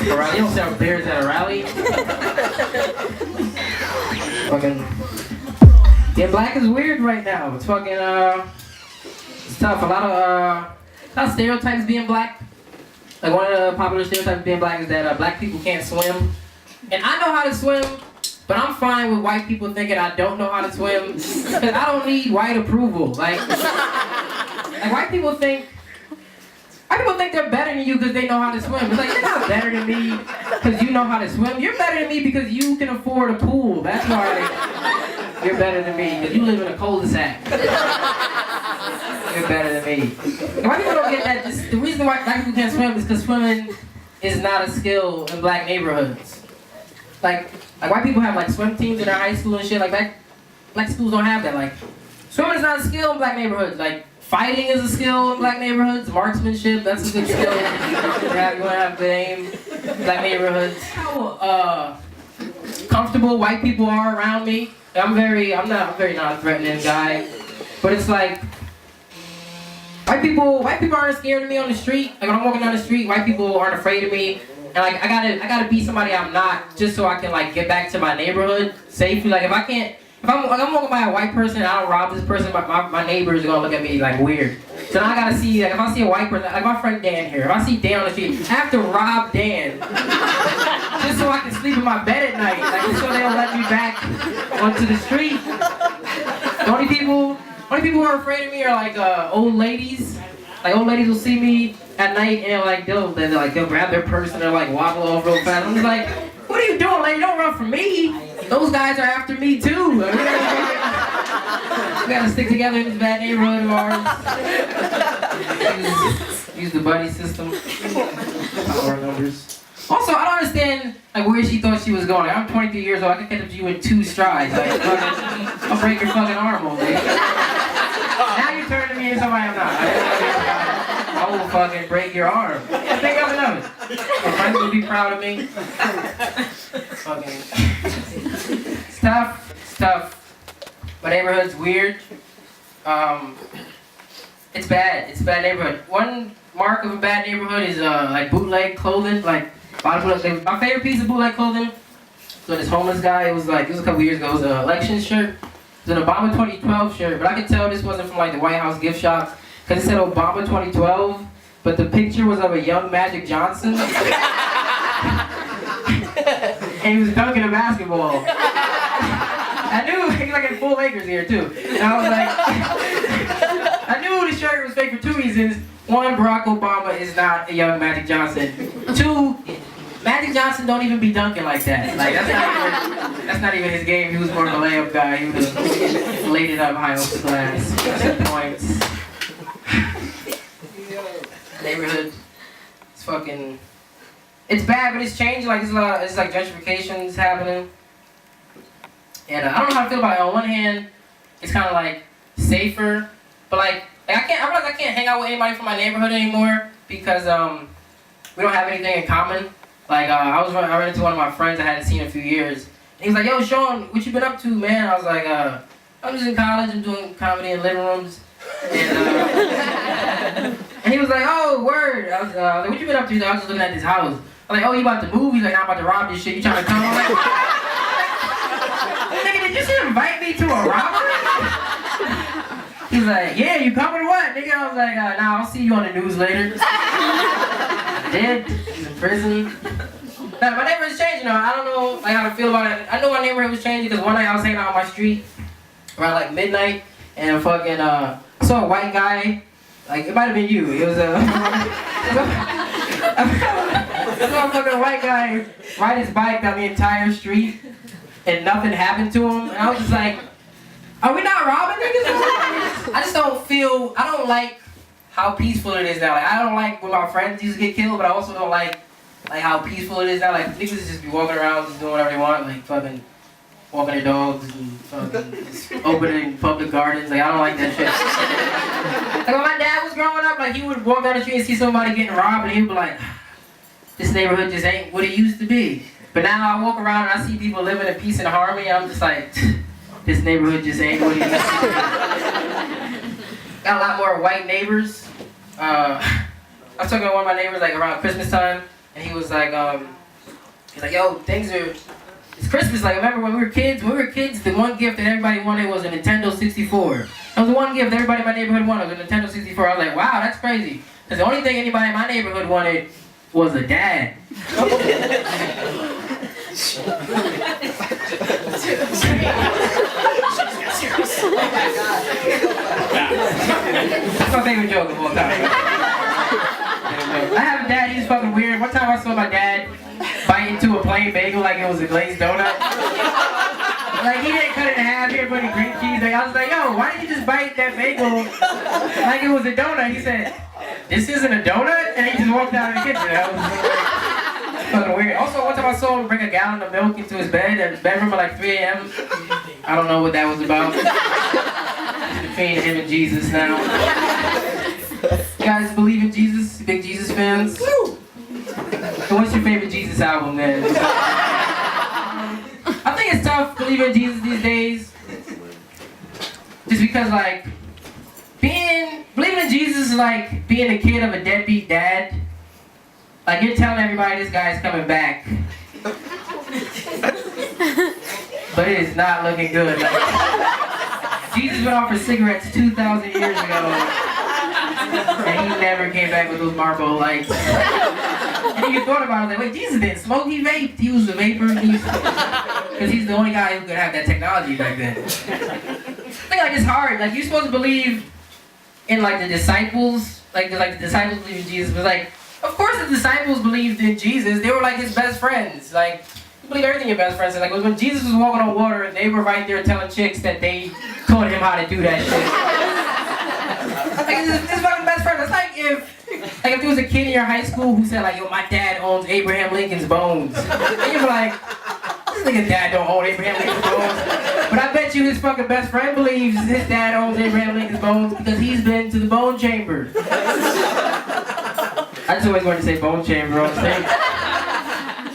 You don't sell beers at a rally. Fucking being black is weird right now. It's fucking it's tough. A lot of stereotypes being black. Like one of the popular stereotypes being black is that black people can't swim. And I know how to swim, but I'm fine with white people thinking I don't know how to swim. Cause I don't need white approval. Like white people think they're better than you because they know how to swim. It's like, you're not better than me because you know how to swim. You're better than me because you can afford a pool. That's why you're better than me, because you live in a cul-de-sac. You're better than me. And white people don't get that. The reason why black people can't swim is because swimming is not a skill in black neighborhoods. Like white people have like swim teams in their high school and shit. Like black schools don't have that. Like swimming is not a skill in black neighborhoods. Like fighting is a skill in black neighborhoods. Marksmanship, that's a good skill. You want to have good aim. Black neighborhoods. How comfortable white people are around me. I'm not a very non-threatening guy. But it's like white people aren't scared of me on the street. Like when I'm walking down the street, white people aren't afraid of me. And like I gotta be somebody I'm not, just so I can like get back to my neighborhood safely. Like if I'm walking by a white person and I don't rob this person, my neighbors are gonna look at me like weird. So now I gotta see, like if I see a white person, like my friend Dan here, if I see Dan on the street, I have to rob Dan. Just so I can sleep in my bed at night. Like just so they'll let me back onto the street. The only people who are afraid of me are like old ladies. Like old ladies will see me at night and they'll grab their purse and they'll like wobble off real fast. I'm just like, what are you doing, lady? Don't run from me. Those guys are after me too. We gotta stick together in this bad neighborhood of ours. Use the buddy system. Power numbers. Also, I don't understand like where she thought she was going. Like, I'm 23 years old. I can catch up to you in 2 strides. Like, I'll break your fucking arm, old lady. Now you're turning to me and somebody I'm not. I will fucking break your arm. I think of it. My friends will be proud of me. Fucking. It's tough. My neighborhood's weird. It's bad. It's a bad neighborhood. One mark of a bad neighborhood is like bootleg clothing. Like my favorite piece of bootleg clothing. So this homeless guy, it was a couple years ago. It was an election shirt. It was an Obama 2012 shirt, but I could tell this wasn't from like the White House gift shop because it said Obama 2012, but the picture was of a young Magic Johnson. And he was dunking a basketball. I knew he was like in full Lakers here too. And I was like, I knew the shirt was fake for 2 reasons. 1, Barack Obama is not a young Magic Johnson. 2, Magic Johnson don't even be dunking like that. Like that's not even his game. He was more of a layup guy. He would have laid it up high off the glass. 7 points. Neighborhood. It's fucking. It's bad, but it's changing. Like it's like gentrification's happening. And I don't know how to feel about it. On one hand, it's kind of like safer, but I realize I can't hang out with anybody from my neighborhood anymore because we don't have anything in common. Like I ran into one of my friends I hadn't seen in a few years. And he was like, "Yo, Shawn, what you been up to, man?" I was like, "I'm just in college. I'm doing comedy in living rooms." And he was like, "Oh, word." I was like, "What you been up to?" He's like, "I was just looking at this house." I was like, "Oh, you about to move?" He's like, "I'm about to rob this shit. You trying to come?" I'm like, "Nigga, did you just invite me to a robbery?" He's like, "Yeah, you coming or what?" Nigga, I was like, "Nah, I'll see you on the news later." I did. He's in prison. Now, my neighborhood's changing now. I don't know how to feel about it. I know my neighborhood was changing because one night I was hanging out on my street around like midnight and fucking saw a white guy. Like, it might have been you. It was I saw a fucking white guy ride his bike down the entire street and nothing happened to him. And I was just like, are we not robbing niggas? I don't like how peaceful it is now. Like, I don't like when my friends used to get killed, but I also don't like how peaceful it is now. Like, niggas just be walking around just doing whatever they want, like fucking walking their dogs and fucking just opening public gardens. Like, I don't like that shit. Like, when my dad was growing up, like, he would walk down the street and see somebody getting robbed, and he would be like, this neighborhood just ain't what it used to be. But now I walk around and I see people living in peace and harmony, and I'm just like, this neighborhood just ain't what it used to be. Got a lot more white neighbors. I was talking to one of my neighbors like around Christmas time, and he was like, yo, it's Christmas. Like, remember when we were kids? When we were kids, the one gift that everybody wanted was a Nintendo 64. That was the one gift everybody in my neighborhood wanted, was a Nintendo 64. I was like, wow, that's crazy. Because the only thing anybody in my neighborhood wanted was a dad. That's my favorite joke of all time. I have a dad, he's fucking weird. One time I saw my dad bite into a plain bagel like it was a glazed donut. Like, he didn't cut it in half, here putting green cheese. Like, I was like, yo, why did you just bite that bagel like it was a donut? He said, this isn't a donut? And he just walked out of the kitchen. That was fucking weird. Also, one time I saw him bring a gallon of milk into his bedroom at like 3 a.m. I don't know what that was about. Between him and Jesus now. You guys believe in Jesus? Big Jesus fans? Woo! So what's your favorite Jesus album then? I think it's tough believing in Jesus these days. Just because, like, believing in Jesus is like being a kid of a deadbeat dad. Like, you're telling everybody this guy's coming back. But it is not looking good. Like, Jesus went off for cigarettes 2,000 years ago. And he never came back with those Marlboro lights. And then you thought about it, like, wait, Jesus didn't smoke, he vaped. He was a vapor. Because he's the only guy who could have that technology back then. I think, like, it's hard. Like, you're supposed to believe in, like, the disciples. Like the disciples believe in Jesus. But, like, of course the disciples believed in Jesus. They were, like, his best friends. Like, you believe everything your best friend said. Like, when Jesus was walking on water, they were right there telling chicks that they taught him how to do that shit. Like, his fucking best friend. It's like if there was a kid in your high school who said, like, yo, my dad owns Abraham Lincoln's bones. And you'd be like, this nigga dad don't own Abraham Lincoln's bones. But I bet you his fucking best friend believes his dad owns Abraham Lincoln's bones because he's been to the bone chamber. I just always wanted to say bone chamber on stage.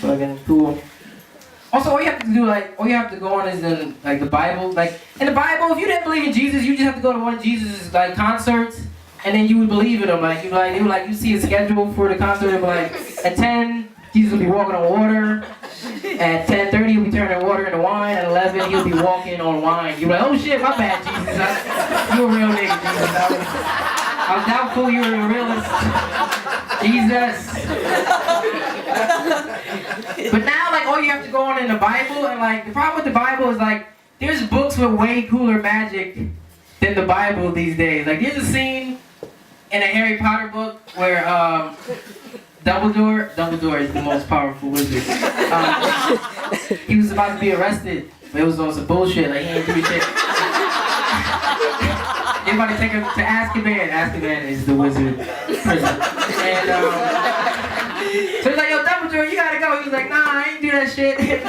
Fucking cool. Also, all you have to go on is in, like, the Bible. Like, in the Bible, if you didn't believe in Jesus, you just have to go to one of Jesus' like concerts, and then you would believe in him. Like, you see a schedule for the concert, and like at 10, Jesus will be walking on water. At 10:30, he'll be turning water into wine. At 11, he'll be walking on wine. You're like, oh shit, my bad, Jesus. You're a real nigga, Jesus. I was doubtful you were a realist. Jesus. But now, like, all you have to go on in the Bible, and like, the problem with the Bible is like, there's books with way cooler magic than the Bible these days. Like, there's a scene in a Harry Potter book where Dumbledore is the most powerful wizard. He was about to be arrested, but it was on some bullshit. Like, he ain't do shit. They about to take him to Azkaban. Azkaban is the wizard prison. And so he's like, yo, Dumbledore, you gotta go. He was like, nah, I ain't do that shit. He's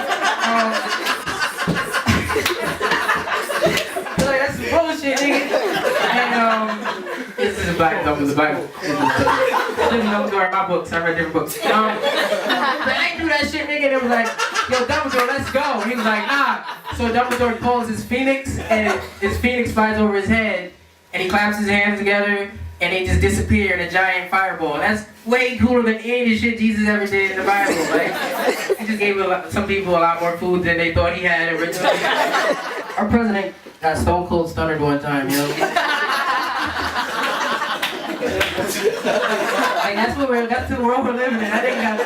like, that's bullshit, nigga. And this is a black Dumbledore, the Bible. Dumbledore in my books. I read different books. But I ain't do that shit, nigga. And it was like, yo, Dumbledore, let's go. He was like, nah. So Dumbledore pulls his phoenix, and his phoenix flies over his head, and he claps his hands together, and they just disappear in a giant fireball. That's way cooler than any of the shit Jesus ever did in the Bible. Like, he just gave some people a lot more food than they thought he had originally. Our president got stone cold stuttered one time, you know? Like, that's the world we're living in. I think he got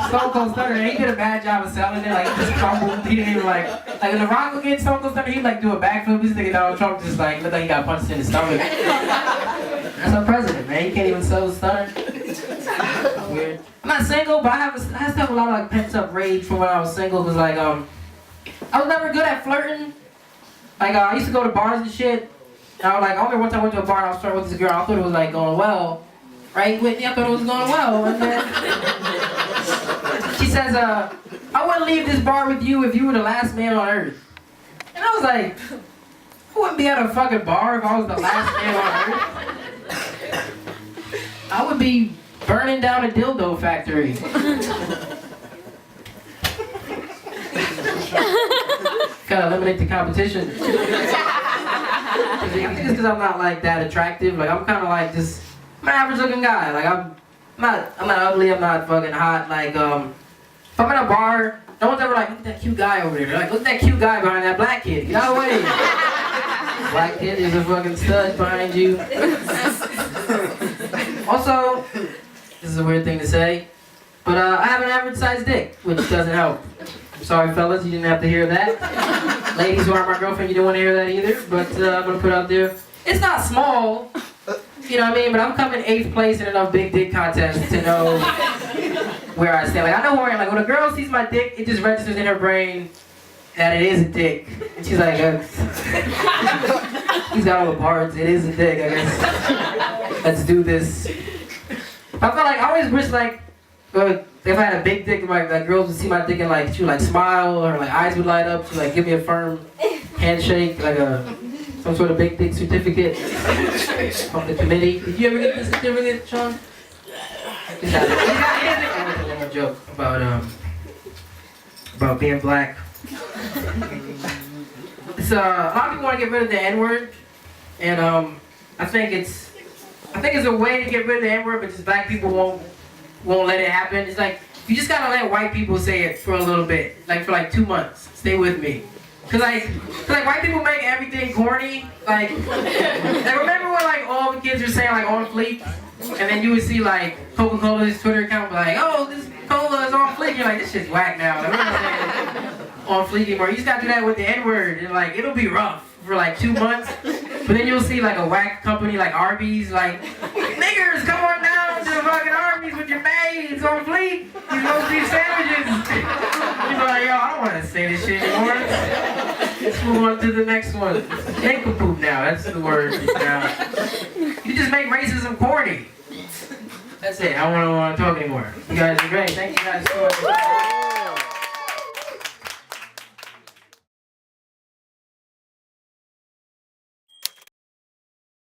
stone cold stuttered, and he did a bad job of selling it. Like, he just crumbled. He didn't even like when The Rock would get stone cold stuttered, he'd like do a backflip. This nigga Donald Trump just like looked like he got punched in the stomach. That's our president, man. He can't even sell the stutter. Weird. I'm not single, but I still have a lot of like pent up rage from when I was single. Cause like I was never good at flirting. Like I used to go to bars and shit. And I remember one time I went to a bar and I was flirting with this girl. I thought it was like going well, right, Whitney? I thought it was going well. And then she says, I wouldn't leave this bar with you if you were the last man on earth. And I was like, I wouldn't be at a fucking bar if I was the last man on earth. I would be burning down a dildo factory. Gotta eliminate the competition. I think it's because I'm not like that attractive. Like I'm kind of like I'm an average looking guy. Like I'm I'm not ugly, I'm not fucking hot. Like, if I'm in a bar, no one's ever like, look at that cute guy over there. They're like, look at that cute guy behind that black kid. Get out of the way. Black kid is a fucking stud behind you. Also, this is a weird thing to say, but I have an average sized dick, which doesn't help. I'm sorry, fellas, you didn't have to hear that. Ladies who aren't my girlfriend, you didn't want to hear that either, but I'm gonna put it out there. It's not small, you know what I mean, but I'm coming 8th place in enough big dick contests to know where I stand. Like, I know where I am. Like, when a girl sees my dick, it just registers in her brain that it is a dick. And she's like, he's got all the parts, it is a dick, I guess. Let's do this. I felt like, I always wish, like, if I had a big dick, like girls would see my dick and like she would like smile or like eyes would light up. She would like give me a firm handshake, like some sort of big dick certificate from the committee. Did you ever get this certificate, Shawn? I was a joke about being black. It's a lot of people want to get rid of the N-word, and I think it's a way to get rid of the N-word, but just black people won't let it happen. It's like, you just gotta let white people say it for a little bit, like for like 2 months. Stay with me. Cause like white people make everything corny. Like remember when like all the kids were saying like on fleek? And then you would see like Coca-Cola's Twitter account like, oh, this cola is on fleek. You're like, this shit's whack now. Like, we're not saying on fleek anymore. You just gotta do that with the N-word. And like, it'll be rough for like 2 months. But then you'll see like a whack company like Arby's like, niggers, come on down to the fucking Arby's with your maids on fleek. These roast beef sandwiches. You're like, yo, I don't want to say this shit anymore. Let's move on to the next one. Nincompoop now, that's the word now. You just make racism corny. That's it, I don't want to talk anymore. You guys are great, thank you guys so much.